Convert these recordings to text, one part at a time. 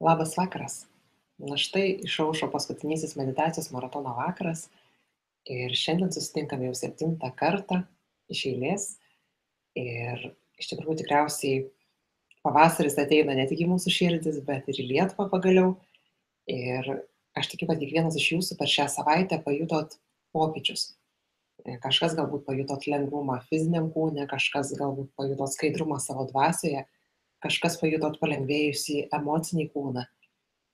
Labas vakaras. Na štai išaušo paskutinysis meditacijos maratono vakaras ir šiandien susitinkame jau 7 kartą iš eilės. Ir iš tikrųjų tikriausiai pavasaris ateina ne tik į mūsų širdis, bet ir į Lietuvą pagaliau. Ir aš tikiu, kad kiekvienas iš jūsų per šią savaitę pajutot pokyčius. Kažkas galbūt pajutot lengvumą fiziniam kūne, kažkas galbūt pajutot skaidrumą savo dvasioje, kažkas pajutot palengvėjusį emocinį kūną.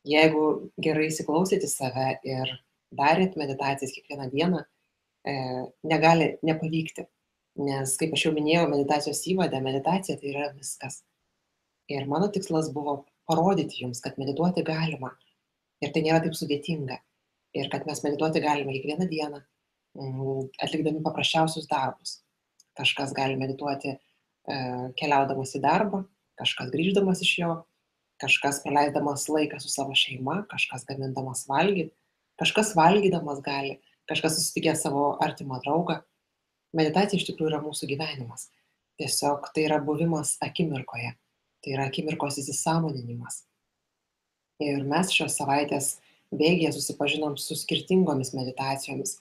Jeigu gerai įsiklausėt į save ir darėt meditacijas kiekvieną dieną, negali nepavykti. Nes, kaip aš jau minėjau meditacijos įvade, meditacija tai yra viskas. Ir mano tikslas buvo parodyti jums, kad medituoti galima. Ir tai nėra taip sudėtinga. Ir kad mes medituoti galime kiekvieną dieną, atlikdami paprasčiausius darbus. Kažkas gali medituoti keliaudamas į darbą, kažkas grįždamas iš jo, kažkas praleisdamas laiką su savo šeima, kažkas gamindamas valgyti, kažkas valgydamas gali, kažkas susitikęs savo artimą draugą. Meditacija iš tikrųjų yra mūsų gyvenimas. Tiesiog tai yra buvimas akimirkoje, tai yra akimirkos įsisąmoninimas. Ir mes šios savaitės bėgyje susipažinom su skirtingomis meditacijomis,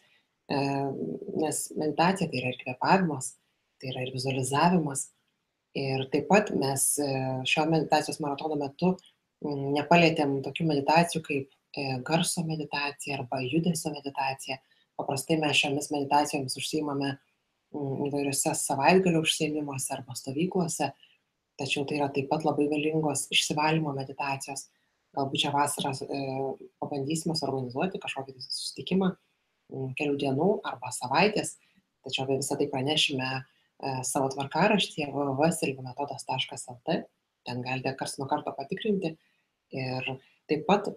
nes meditacija tai yra ir kvėpavimas, tai yra ir vizualizavimas. Ir taip pat mes šio meditacijos maratono metu nepalietėm tokių meditacijų kaip garso meditacija arba judesio meditacija. Paprastai mes šiomis meditacijomis užsiimame įvairiuose savaitgalio užsiėmimuose arba stovyklose, tačiau tai yra taip pat labai galingos išsivalymo meditacijos. Galbūt šią vasarą pabandysime suorganizuoti kažkokį susitikimą kelių dienų arba savaitės, tačiau apie visą tai pranešime savo tvarkaraštyje www.silvametodas.lt. Ten galite karts nuo karto patikrinti. Ir taip pat,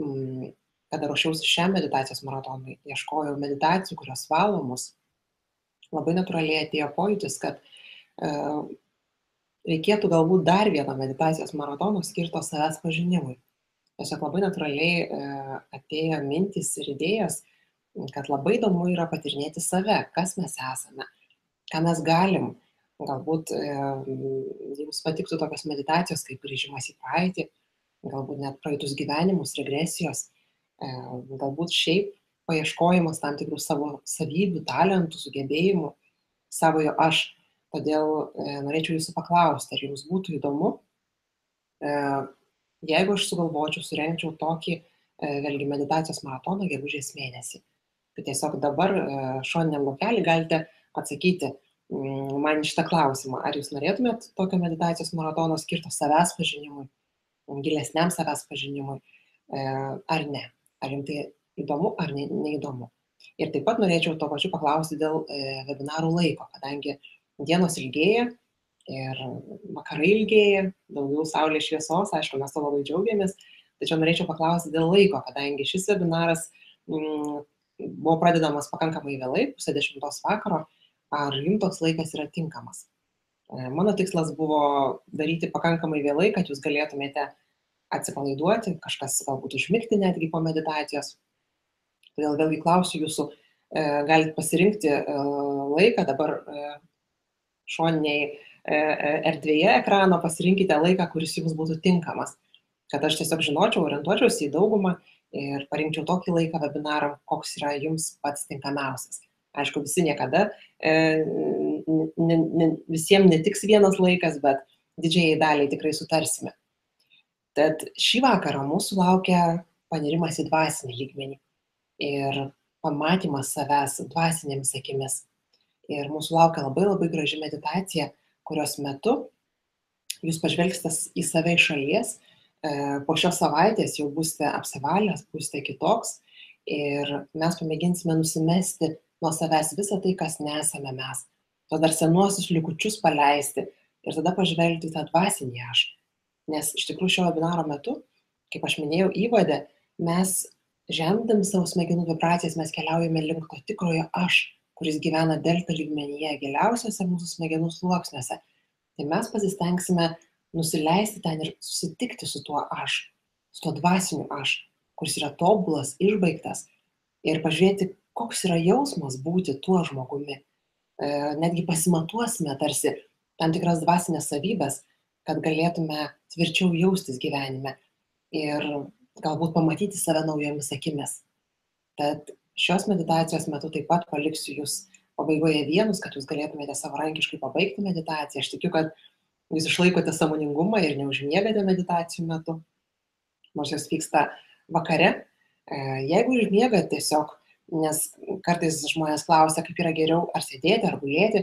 kada ruošiausi šiam meditacijos maratonui, ieškojau meditacijų, kurios valo mus. Labai natūraliai atėjo pojūtis, kad reikėtų galbūt dar vieno meditacijos maratono skirto savęs pažinimui. Tiesiog labai natūraliai atėjo mintys ir idėjos, kad labai įdomu yra patyrinėti save, kas mes esame, ką mes galim. Galbūt jums patiktų tokios meditacijos kaip grįžimas į praeitį, galbūt net praeitus gyvenimus, regresijos, galbūt šiaip paieškojimas tam tikrų savo savybių, talentų, sugebėjimų, savojo aš. Todėl norėčiau jūsų paklausti, ar jums būtų įdomu, jeigu aš sugalvočiau, surengčiau tokį vėlgi meditacijos maratoną gegužės mėnesį. Tai tiesiog dabar šoniniam laukelį galite atsakyti man šitą klausimą. Ar jūs norėtumėt tokio meditacijos maratono skirto savęs pažinimui, gilesniam savęs pažinimui, ar ne? Ar jums tai įdomu, ar neįdomu? Ir taip pat norėčiau to pačiu paklausti dėl webinarų laiko, kadangi dienos ilgėja ir vakarai ilgėja, daugiau saulės šviesos, aišku, mes to labai džiaugiamės, tačiau norėčiau paklausti dėl laiko, kadangi šis webinaras buvo pradedamas pakankamai vėlai, 9:30 vakaro, ar jums toks laikas yra tinkamas. Mano tikslas buvo daryti pakankamai vėlai, kad jūs galėtumėte atsipalaiduoti, kažkas galbūt užmigti netgi po meditacijos. Todėl vėlgi klausiu jūsų, galite pasirinkti laiką, dabar šoniniai erdvėje ekrano pasirinkite laiką, kuris jums būtų tinkamas, kad aš tiesiog žinočiau, orientuočiausi į daugumą ir parinkčiau tokį laiką webinaram, koks yra jums pats tinkamiausias. Aišku, visi niekada, visiems netiks vienas laikas, bet didžiajai daliai tikrai sutarsime. Tad šį vakarą mūsų laukia panirimas į dvasinį lygmenį ir pamatymas savęs dvasinėmis akimis. Ir mūsų laukia labai labai graži meditacija, kurios metu jūs pažvelgsite į save iš šalies, po šios savaitės jau būsite apsivalęs, būsite kitoks ir mes pamėginsime nusimesti nuo savęs visą tai, kas nesame mes. To dar senuosius likučius paleisti ir tada pažvelgti tą dvasinį aš. Nes iš tikrųjų šio webinaro metu, kaip aš minėjau įvade, mes žemdami savo smegenų vibracijas, mes keliaujame link to tikrojo aš, kuris gyvena delta lygmenyje, giliausiuose mūsų smegenų sluoksniuose. Tai mes pasistengsime nusileisti ten ir susitikti su tuo aš, su tuo dvasiniu aš, kuris yra tobulas, išbaigtas ir pažiūrėti, koks yra jausmas būti tuo žmogumi. Netgi pasimatuosime tarsi tam tikras dvasinės savybės, kad galėtume tvirčiau jaustis gyvenime. Ir galbūt pamatyti save naujomis akimis. Tad šios meditacijos metu taip pat paliksiu jūs pabaigoje vienus, kad jūs galėtumėte savarankiškai pabaigti meditaciją. Aš tikiu, kad jūs išlaikote sąmoningumą ir neužmiegate meditacijų metu, nors jos vyksta vakare. Jeigu užmiegat tiesiog, nes kartais žmonės klausia, kaip yra geriau ar sėdėti, ar gulėti,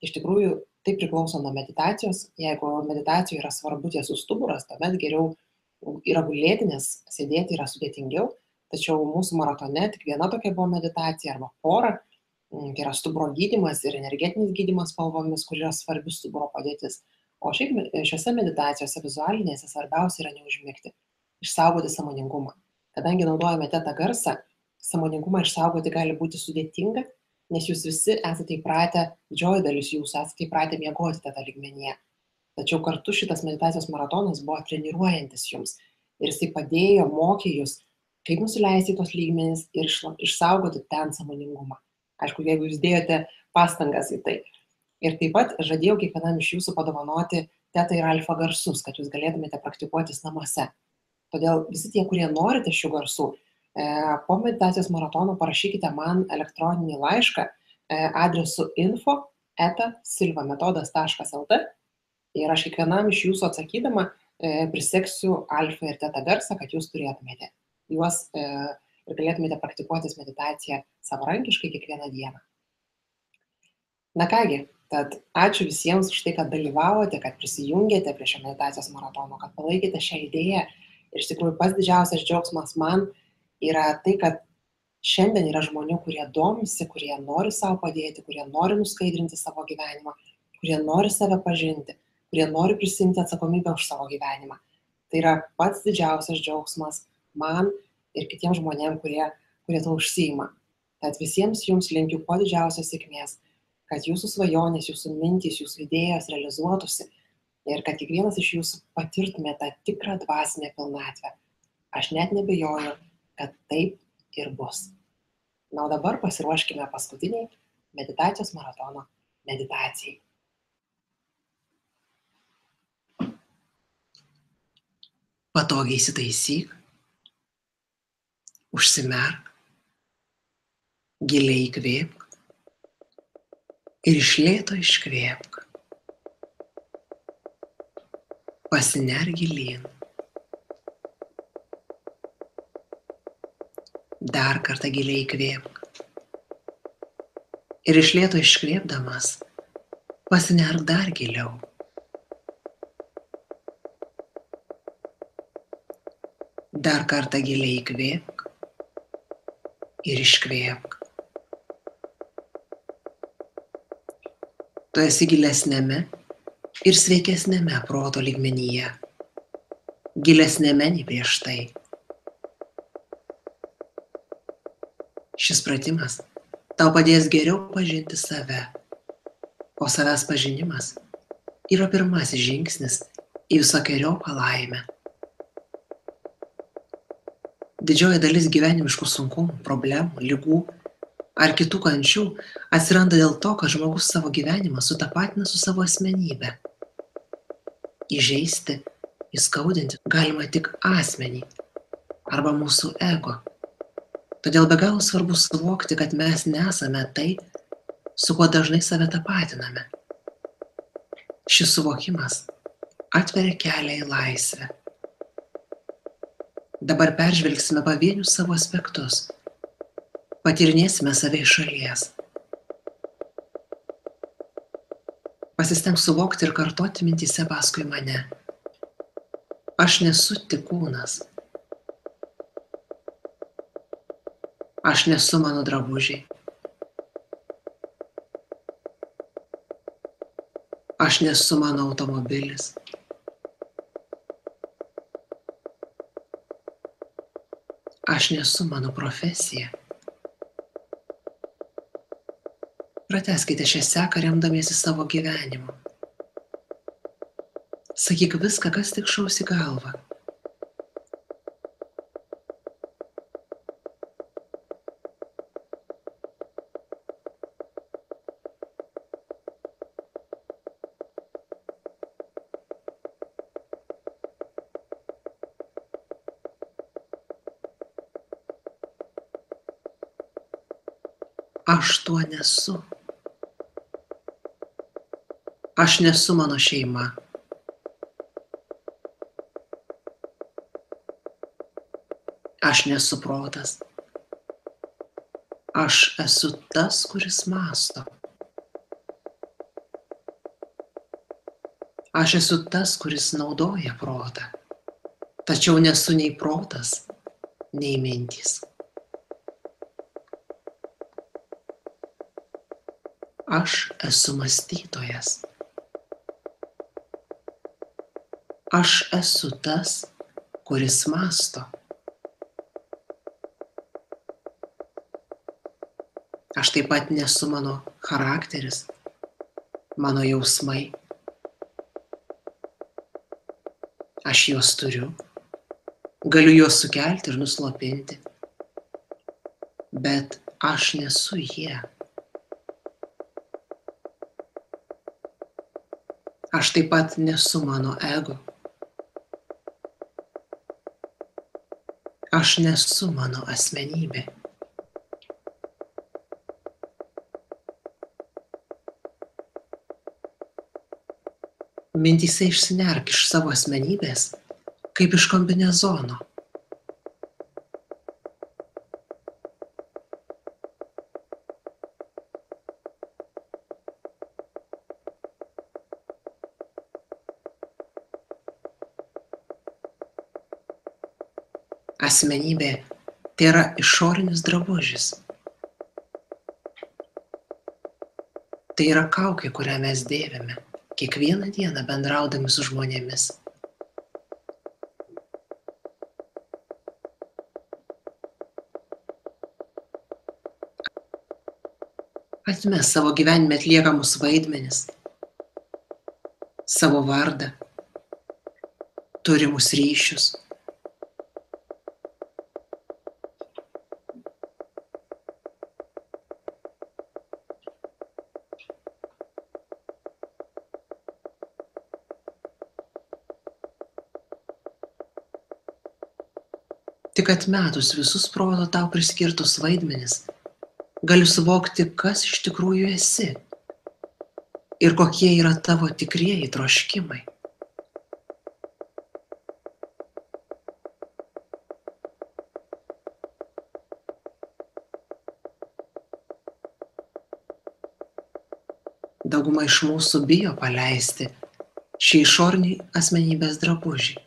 iš tikrųjų tai priklauso nuo meditacijos. Jeigu meditacijoje yra svarbu tiesų stuburas, tuomet geriau yra gulėti, nes sėdėti yra sudėtingiau. Tačiau mūsų maratone tik viena tokia buvo meditacija arba pora. Tai yra stuburo gydymas ir energetinis gydymas spalvomis, kur yra svarbi stuburo padėtis. O šiaip šiuose meditacijose vizualinėse svarbiausia yra neužmigti, išsaugoti sąmoningumą. Kadangi naudojame teta garsą, sąmoningumą išsaugoti gali būti sudėtinga, nes jūs visi esate įpratę, didžioji dalis jūsų esate įpratę miegoti teta lygmenyje. Tačiau kartu šitas meditacijos maratonas buvo treniruojantis jums ir jisai padėjo, mokė jūs, kaip nusileisti į tos lygmenis ir išsaugoti ten sąmoningumą. Aišku, jeigu jūs dėjote pastangas į tai. Ir taip pat žadėjau kiekvienam iš jūsų padovanoti teta ir alfa garsus, kad jūs galėtumėte praktikuotis namuose. Todėl visi tie, kurie norite šių garsų, po meditacijos maratono parašykite man elektroninį laišką adresu info@silvametodas.lt ir aš kiekvienam iš jūsų atsakydama priseksiu alfa ir teta garsą, kad jūs turėtumėte juos ir galėtumėte praktikuotis meditaciją savarankiškai kiekvieną dieną. Na kągi, tad ačiū visiems už tai, kad dalyvavote, kad prisijungėte prie šio meditacijos maratono, kad palaikėte šią idėją. Ir iš tikrųjų pats didžiausias džiaugsmas man yra tai, kad šiandien yra žmonių, kurie domisi, kurie nori savo padėti, kurie nori nuskaidrinti savo gyvenimą, kurie nori save pažinti, kurie nori prisimti atsakomybę už savo gyvenimą. Tai yra pats didžiausias džiaugsmas man ir kitiems žmonėms, kurie to užsiima. Tad visiems jums linkiu kuo didžiausios sėkmės, kad jūsų svajonės, jūsų mintys, jūsų idėjos realizuotųsi ir kad kiekvienas iš jūsų patirtume tą tikrą dvasinę pilnatvę. Aš net nebejoju, kad taip ir bus. Na, o dabar pasiruoškime paskutiniai meditacijos maratono meditacijai. Patogiai įsitaisyk, užsimerk, giliai įkvėpk ir iš lėto iškvėpk. Pasinerk gilyn. Dar kartą giliai įkvėpk. Ir iš lėto iškvėpdamas pasinerk dar giliau. Dar kartą giliai įkvėpk ir iškvėpk. Tu esi gilesnėme ir sveikesnėme proto lygmenyje, gilesnėme nei prieš tai. Šis pratimas tau padės geriau pažinti save, o savęs pažinimas yra pirmasis žingsnis į visokeriopą laimę. Didžioji dalis gyvenimiškų sunkumų, problemų, ligų ar kitų kančių atsiranda dėl to, kad žmogus savo gyvenimą sutapatina su savo asmenybe. Įžeisti, įskaudinti galima tik asmenį arba mūsų ego. Todėl be galo svarbu suvokti, kad mes nesame tai, su kuo dažnai save tapatiname. Šis suvokimas atveria kelią į laisvę. Dabar peržvelgsime pavienius savo aspektus. Patyrinėsime save iš šalies. Pasistenk suvokti ir kartoti mintyse paskui mane. Aš nesu tik kūnas. Aš nesu mano drabužiai. Aš nesu mano automobilis. Aš nesu mano profesija. Pratęskite šią seką remdamiesi savo gyvenimu. Sakyk viską, kas tik šaus į galvą. Aš tuo nesu. Aš nesu mano šeima. Aš nesu protas. Aš esu tas, kuris mąsto. Aš esu tas, kuris naudoja protą. Tačiau nesu nei protas, nei mintys. Aš esu mąstytojas. Aš esu tas, kuris mąsto. Aš taip pat nesu mano charakteris, mano jausmai. Aš juos turiu, galiu juos sukelti ir nuslopinti, bet aš nesu jie. Aš taip pat nesu mano ego. Aš nesu mano asmenybė. Mintyse išsinerk iš savo asmenybės, kaip iš kombinezono. Asmenybė tai yra išorinis drabužis. Tai yra kaukė, kurią mes dėvime kiekvieną dieną bendraudami su žmonėmis. Atmes savo gyvenime atliekamus vaidmenis, savo vardą, turimus ryšius. Tik atmetus visus proto tau priskirtus vaidmenis, gali suvokti, kas iš tikrųjų esi ir kokie yra tavo tikrieji troškimai. Dauguma iš mūsų bijo paleisti šį išorinį asmenybės drabužį,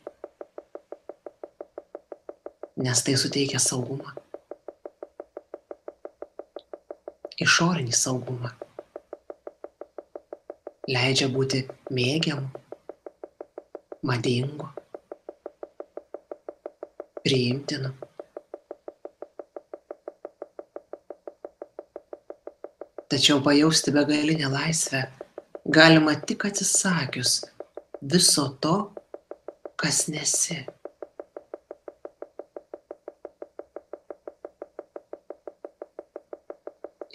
nes tai suteikia saugumą. Išorinį saugumą. Leidžia būti mėgiamu, madingu, priimtinu. Tačiau pajausti begalinę laisvę galima tik atsisakius viso to, kas nesi.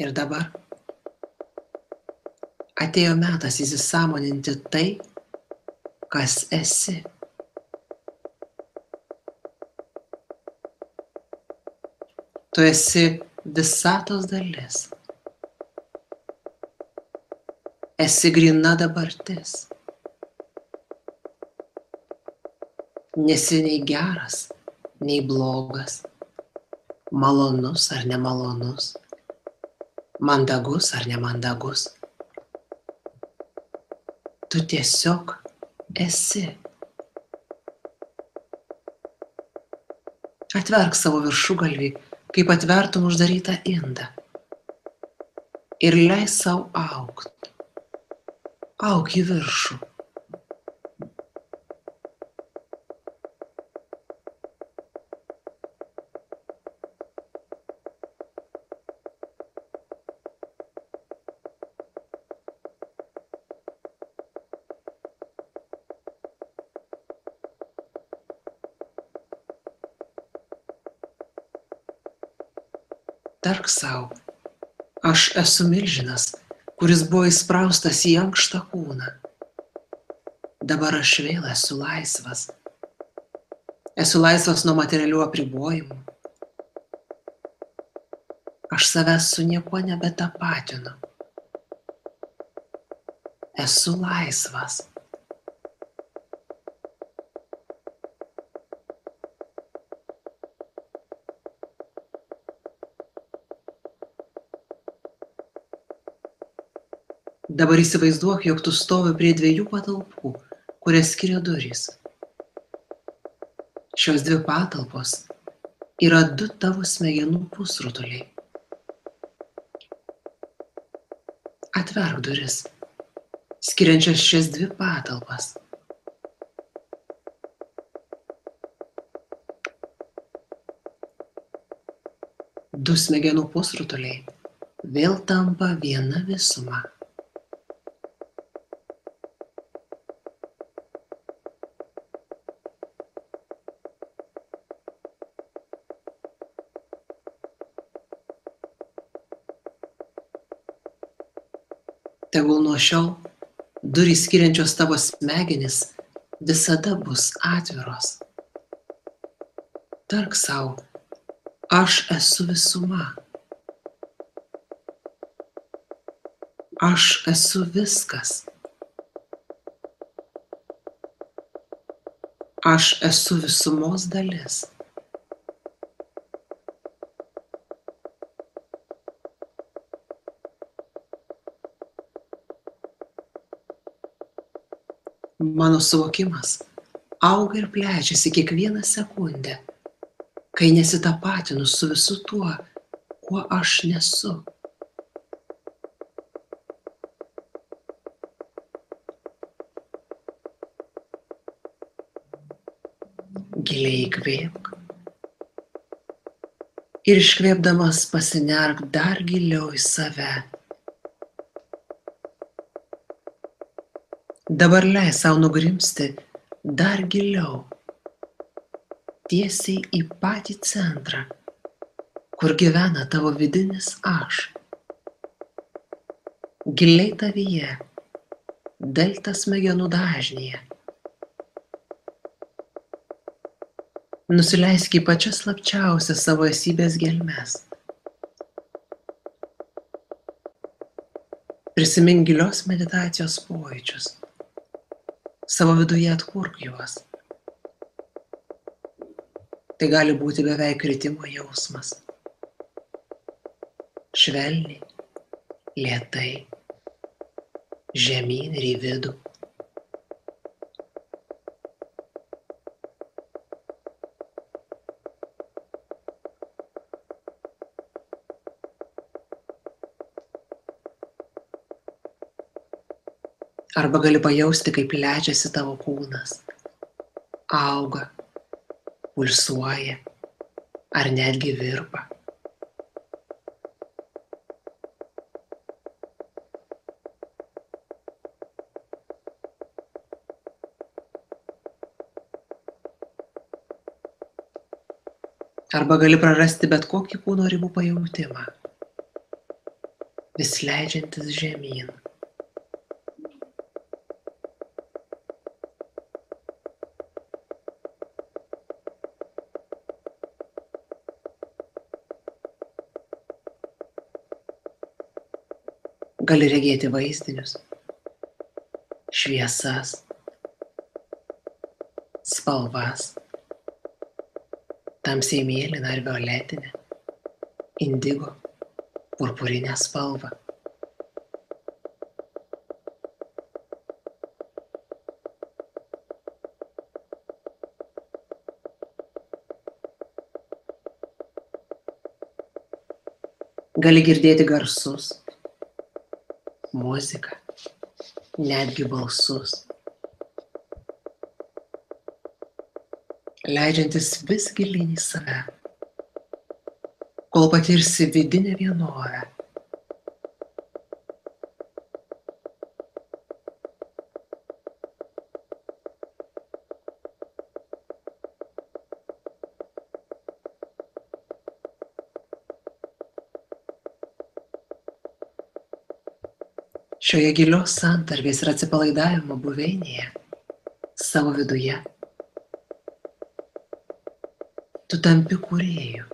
Ir dabar atėjo metas įsisąmoninti tai, kas esi. Tu esi visatos dalis. Esi gryna dabartis. Nesi nei geras, nei blogas, malonus ar nemalonus, mandagus ar nemandagus. Tu tiesiog esi. Atverk savo viršugalvį, kaip atvertum uždarytą indą. Ir leis sau augt. Auk į viršų. Tark sau, aš esu milžinas, kuris buvo įspraustas į ankštą kūną. Dabar aš vėl esu laisvas. Esu laisvas nuo materialių apribojimų. Aš savęs su niekuo nebetapatinu. Esu laisvas. Dabar įsivaizduok, jog tu stovi prie 2 patalpų, kurias skiria durys. Šios 2 patalpos yra 2 tavo smegenų pusrutuliai. Atverk duris, skiriančias šias 2 patalpas. Du smegenų pusrutuliai vėl tampa viena visuma. Tegul nuo šiol durys skiriančios tavo smegenis visada bus atviros. Tark sau, aš esu visuma. Aš esu viskas. Aš esu visumos dalis. Mano suvokimas auga ir plečiasi kiekvieną sekundę, kai nesitapatinu su visu tuo, kuo aš nesu. Giliai įkvėpk ir iškvėpdamas pasinerk dar giliau į save. Dabar leis sau nugrimzti dar giliau, tiesiai į patį centrą, kur gyvena tavo vidinis aš. Giliai tavyje, delta smegenų dažnyje. Nusileisk į pačias slapčiausias savo esybės gelmes. Prisimink gilios meditacijos pojūčius. Savo viduje atkurk juos. Tai gali būti beveik kritimo jausmas. Švelniai, lėtai, žemyn ir į vidų. Arba gali pajausti, kaip plečiasi tavo kūnas, auga, pulsuoja ar netgi virpa. Arba gali prarasti bet kokį kūno ribų pajautimą, vis leidžiantis žemyn. Gali regėti vaizdinius, šviesas, spalvas, tamsiai mėlyną ar violetinę, indigo, purpurinę spalvą. Gali girdėti garsus, muziką, netgi balsus, leidžiantis vis gilyn į save, kol patirsi vidinę vienovę. Šioje gilios santarvės ir atsipalaidavimo buveinėje, savo viduje, tu tampi kūrėju.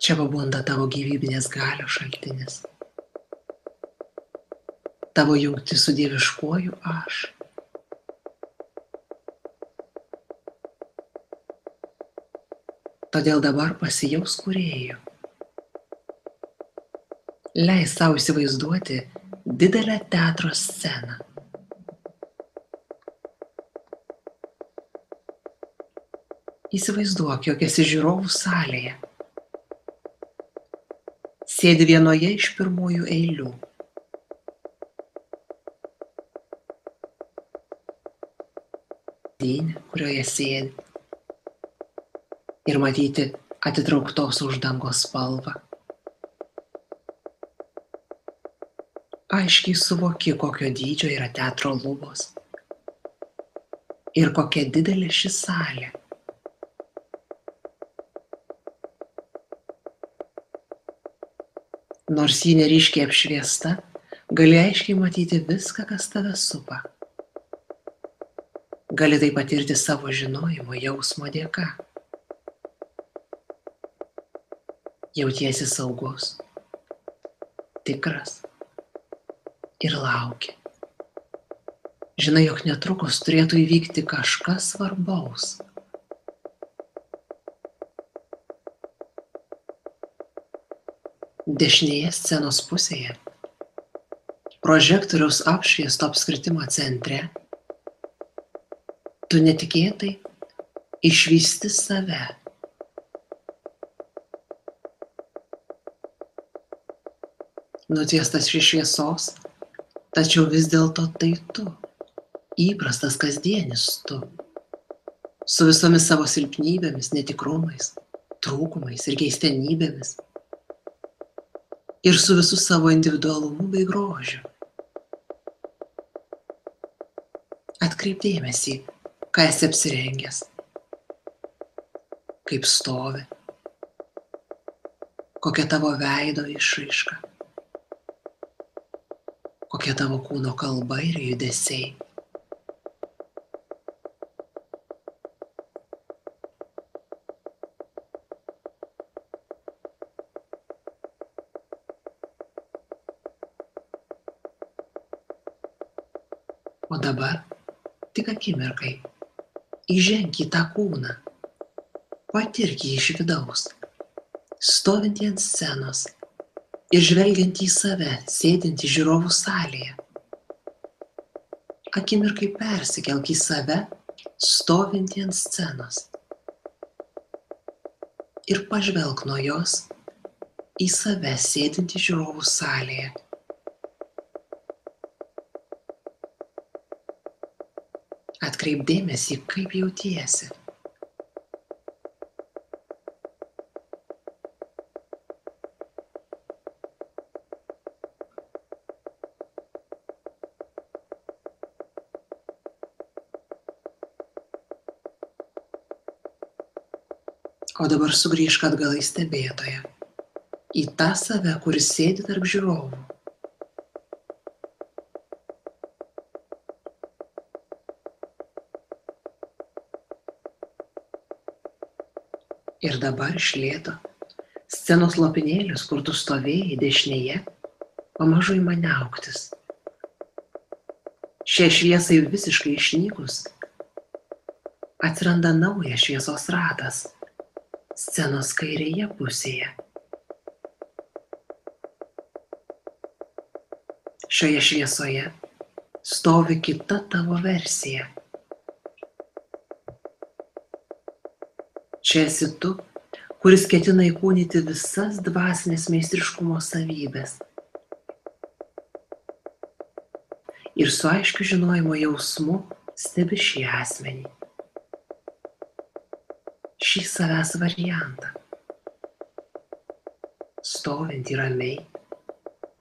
Čia pabunda tavo gyvybinės galios šaltinis. Tavo jungtis su dieviškuoju aš. Todėl dabar pasijaus kūrėju. Leis savo įsivaizduoti didelę teatro sceną. Įsivaizduok, jog esi žiūrovų salėje. Sėdi vienoje iš pirmųjų eilių. Kurioje sėdi ir matyti atitrauktos uždangos spalvą. Aiškiai suvoki, kokio dydžio yra teatro lubos ir kokia didelė ši salė. Nors ji neryškiai apšviesta, gali aiškiai matyti viską, kas tave supa. Gali tai patirti savo žinojimo jausmo dėka. Jautiesi saugus, tikras ir lauki. Žinai, jog netrukus turėtų įvykti kažkas svarbaus. Dešinėje scenos pusėje, prožektoriaus apšviesto apskritimo centre, tu netikėtai išvysti save. Nutiestas iš šviesos, tačiau vis dėlto tai tu, įprastas kasdienis tu, su visomis savo silpnybėmis, netikrumais, trūkumais ir keistenybėmis, ir su visu savo individualumu bei grožiu. Atkreip dėmesį, ką esi apsirengęs, kaip stovi, kokia tavo veido išraiška, kokia tavo kūno kalba ir judesiai. O dabar tik akimirkai įženk į tą kūną, patirk jį iš vidaus, stovintį ant scenos ir žvelgiant į save, sėdintį žiūrovų salėje. Akimirkai persikelk į save, stovintį ant scenos ir pažvelk nuo jos į save, sėdintį žiūrovų salėje. Atkreip dėmesį, kaip jautiesi. O dabar sugrįžk atgal į stebėtoją, į tą save, kuris sėdi tarp žiūrovų. Ir dabar iš lėto scenos lopinėlis, kur tu stovėjai dešinėje, pamažu ima niauktis. Šiai šviesai visiškai išnykus, atsiranda naujas šviesos ratas scenos kairėje pusėje. Šioje šviesoje stovi kita tavo versija. Čia esi tu, kuris ketina įkūnyti visas dvasinės meistriškumo savybės. Ir su aiškiu žinojimo jausmu stebi šį asmenį, šį savęs variantą, stovintį ramiai,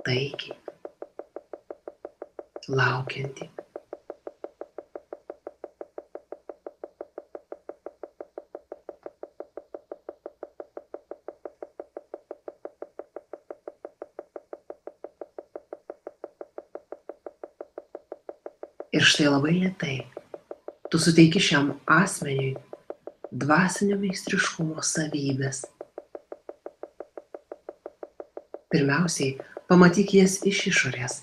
taikiai, laukiantį. Ir štai labai lėtai tu suteiki šiam asmeniui dvasinio meistriškumo savybės. Pirmiausiai, pamatyk jas iš išorės.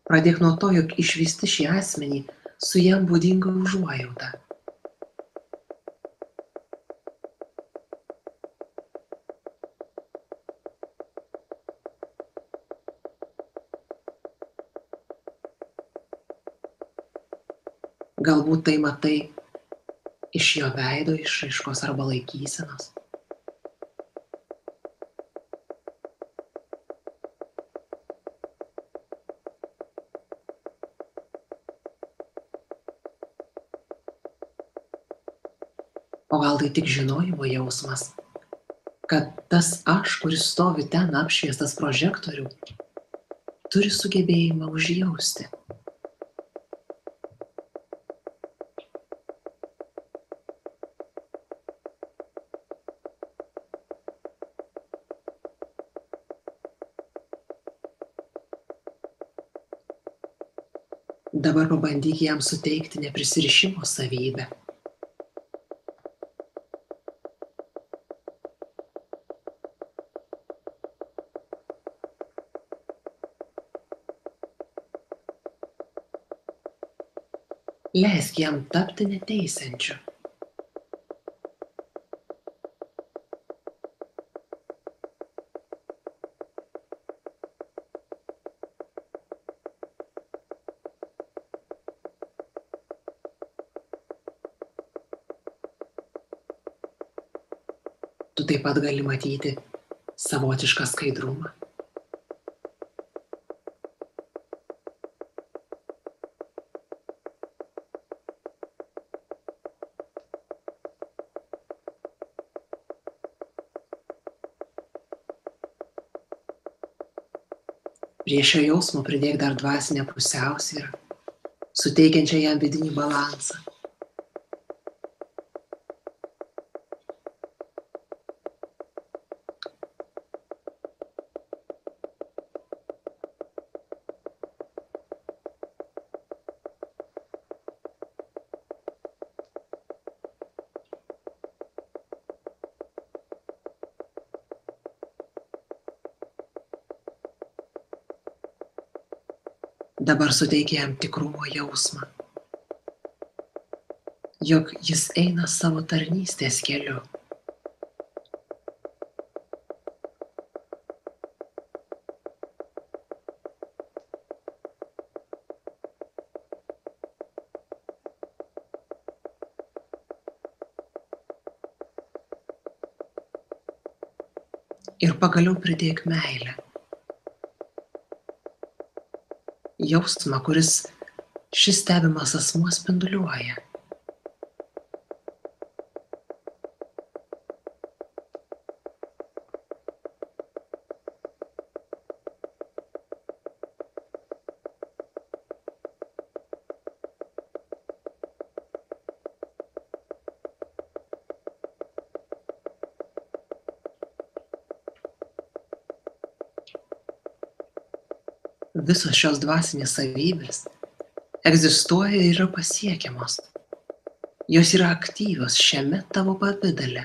Pradėk nuo to, jog išvysti šį asmenį su jam būdinga užuojauta. Galbūt tai matai iš jo veido išraiškos arba laikysenos. O gal tai tik žinojimo jausmas, kad tas aš, kuris stovi ten apšviestas prožektorių, turi sugebėjimą užjausti. Dabar pabandyk jam suteikti neprisirišimo savybę. Leisk jam tapti neteisiančiu. Tu taip pat gali matyti savotišką skaidrumą. Prie šio jausmo pridėk dar dvasinę pusiausvyrą, suteikiančią jam vidinį balansą. Dabar suteik jam tikrumo jausmą, jog jis eina savo tarnystės keliu. Ir pagaliau pridėk meilę. Jausmą, kuris šis stebimas asmuo spinduliuoja. Visos šios dvasinės savybės egzistuoja ir yra pasiekiamos. Jos yra aktyvios šiame tavo pavidale,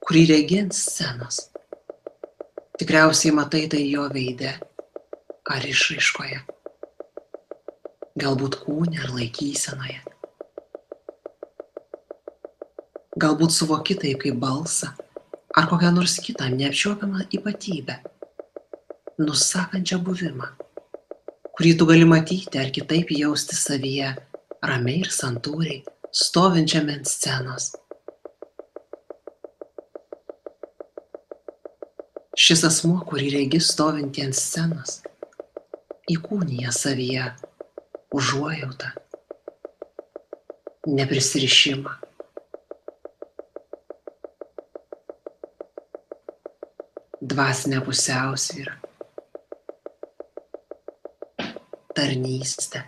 kurį regi ant scenos. Tikriausiai matai tai jo veide ar išraiškoje, galbūt kūne ar laikysenoje. Galbūt suvoki tai kaip balsą ar kokią nors kitą neapčiuopiamą ypatybę, nusakančią buvimą, kurį tu gali matyti ar kitaip jausti savyje, ramiai ir santūriai, stovinčiame ant scenos. Šis asmuo, kurį regi stovintį ant scenos, įkūnija savyje užuojautą, neprisirišimą, dvasinę pusiausvyrą, tarnystę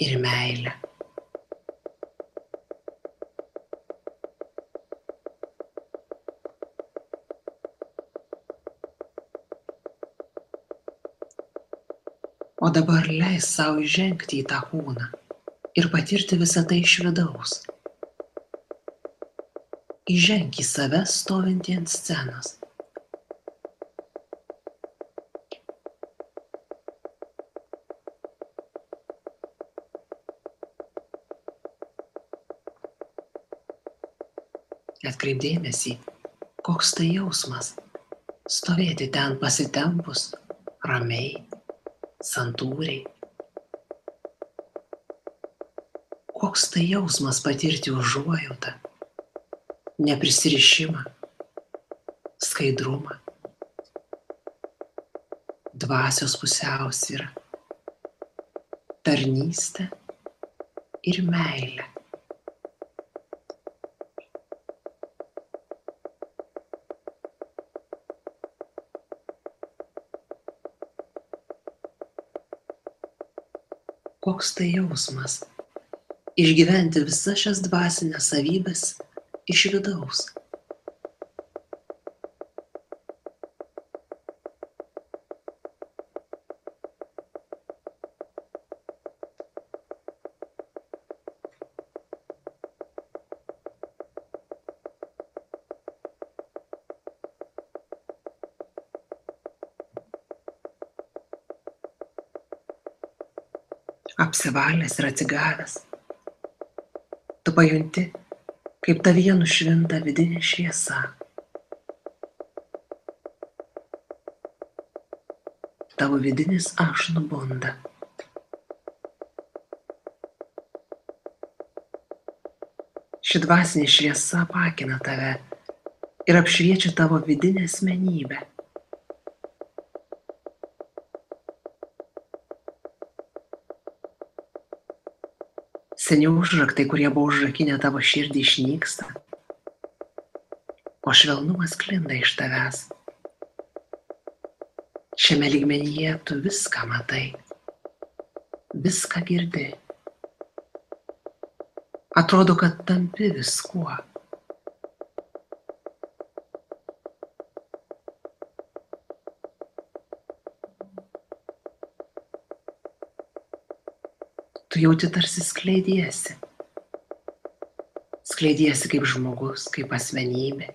ir meilę. O dabar leis sau įžengti į tą kūną ir patirti visą tai iš vidaus. įženk į save stovintį ant scenos. Atkreip dėmesį, koks tai jausmas stovėti ten pasitempus, ramiai, santūriai. Koks tai jausmas patirti užuojautą, neprisirišimą, skaidrumą, dvasios pusiausvyrą, tarnystę ir meilę. Koks tai jausmas išgyventi visas šias dvasinės savybes iš vidaus. Apsivalęs ir atsigavęs, tu pajunti, kaip tavyje nušvinta vidinė šviesa. Tavo vidinis aš nubunda. Ši dvasinė šviesa apakina tave ir apšviečia tavo vidinę asmenybę. Seniau užraktai, kurie buvo užrakinę tavo širdį, išnyksta, o švelnumas sklinda iš tavęs. Šiame lygmenyje tu viską matai, viską girdi. Atrodo, kad tampi viskuo. Tu jauti tarsi skleidiesi. Skleidiesi kaip žmogus, kaip asmenybė.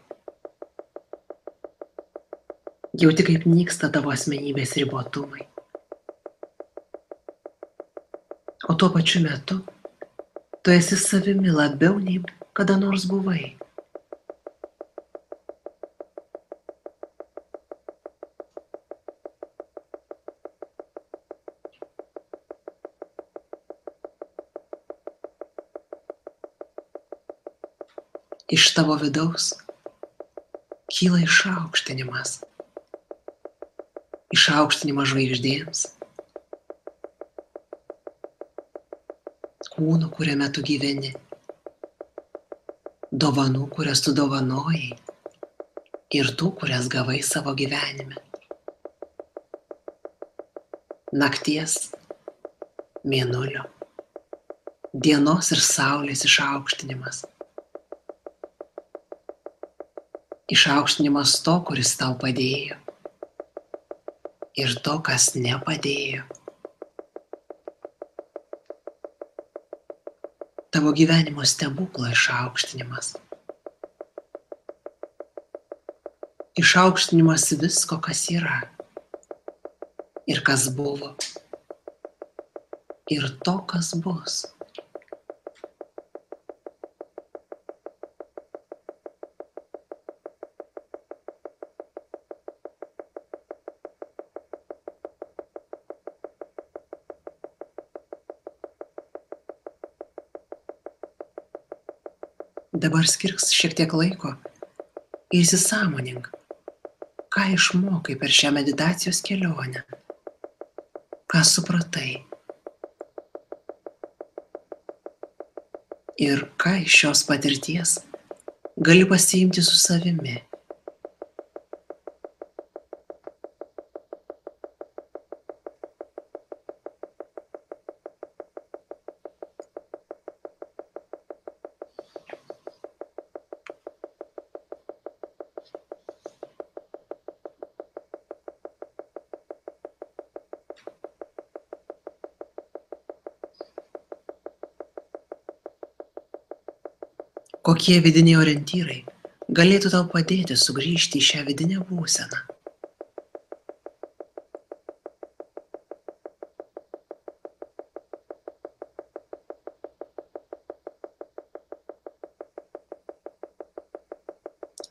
Jauti, kaip nyksta tavo asmenybės ribotumai. O tuo pačiu metu tu esi savimi labiau nei kada nors buvai. Iš tavo vidaus kyla išaukštinimas. Išaukštinimas žvaigždėms, kūnu, kuriame tu gyveni, dovanų, kurias tu dovanojai ir tų, kurias gavai savo gyvenime. Nakties, mėnulio, dienos ir saulės išaukštinimas. Išaukštinimas to, kuris tau padėjo ir to, kas nepadėjo. Tavo gyvenimo stebuklo išaukštinimas. Išaukštinimas visko, kas yra ir kas buvo ir to, kas bus. Dabar skirk šiek tiek laiko ir įsisąmonink, ką išmokai per šią meditacijos kelionę, ką supratai ir ką iš šios patirties gali pasiimti su savimi. Kokie vidiniai orientyrai galėtų tau padėti sugrįžti į šią vidinę būseną.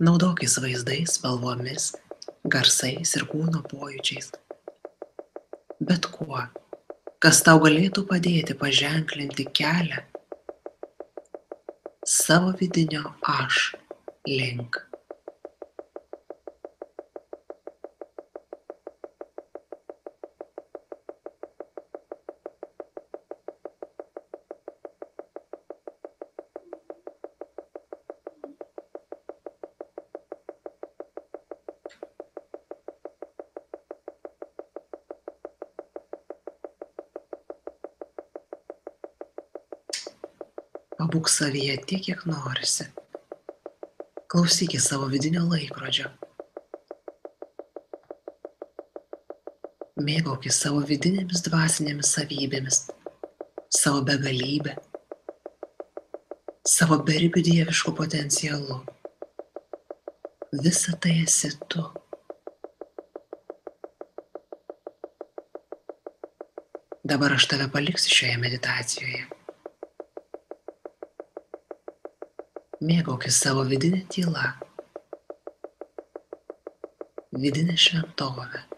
Naudokis vaizdais, spalvomis, garsais ir kūno pojūčiais. Bet kuo, kas tau galėtų padėti paženklinti kelią savo vidinio aš link. Pabūk savyje tiek, kiek norisi. Klausykis savo vidinio laikrodžio. Mėgaukis savo vidinėmis dvasinėmis savybėmis, savo begalybę, savo beribiu dievišku potencialu. Visa tai esi tu. Dabar aš tave paliksiu šioje meditacijoje. Mėgaukis savo vidinę tylą, vidinę šventovę.